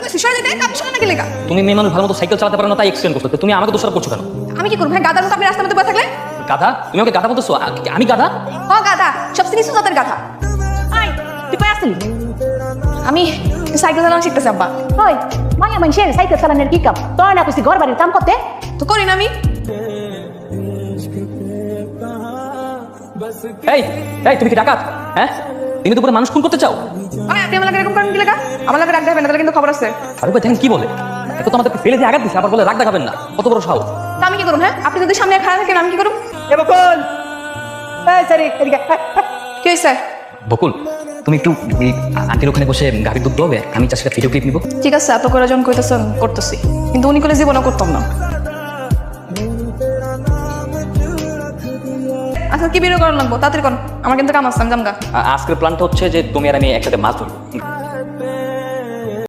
কইছি সরে যেতে আপনি শুনে নাকি লেগা তুমি মেয়ে মানুষ ভালো মতো সাইকেল চালাতে পারো না তাই এক্সিডেন্ট করছো তুমি আমাকে দোষারোপ করছো কেন? আমি কি করব হ্যাঁ গাদার মতো আপনি রাস্তার মধ্যে বসে থাকলে গাধা? তুমি আমাকে গাধা বলতেছো? আমি গাধা? ও গাদা সব সিরিয়াস জাতের গাধা আই তুই কই আসলি? আমি সাইকেল চালানো শিখতেছি আব্বা ওই মাইয়া মানুষের সাইকেল চালানোর কি কাম? তোর না কইছি ঘর বাড়ির কাম করতে। তো করি না আমি এই এই তুমি কি ডাকাত? হ্যাঁ তুমি তো পুরো মানুষ খুন করতে চাও। আরে আপনি আমার লাগে এরকম করেন কি লেগা আমার লাগে রাগ দেখাবেন না তাহলে কিন্তু খবর আছে আর ওকে দেখেন কি বলে, এত তো আমাদেরকে ফেলে দিয়ে আঘাত দিচ্ছে আবার বলে রাগ দেখাবেন না, কত বড় সাহস। তা আমি কি করব হ্যাঁ আপনি যদি সামনে খাড়া থাকেন আমি কি করব এ বকুল এই সরি এদিকে কি হইছে বকুল তুমি একটু এই আন্টির ওখানে বসে গাড়ির দুধ দোবে, আমি চাষিটা ভিডিও ক্লিপ নিব। ঠিক আছে এত করে যখন কইতেছেন করতেছি কিন্তু উনি করে জীবনও করতাম না আচ্ছা কি বেরো করার লাগবো তাড়াতাড়ি কোন আমার কিন্তু কাম আছে আমি জামগা আজকের প্ল্যানটা হচ্ছে যে তুমি আর আমি একসাথে মাছ ধরবো।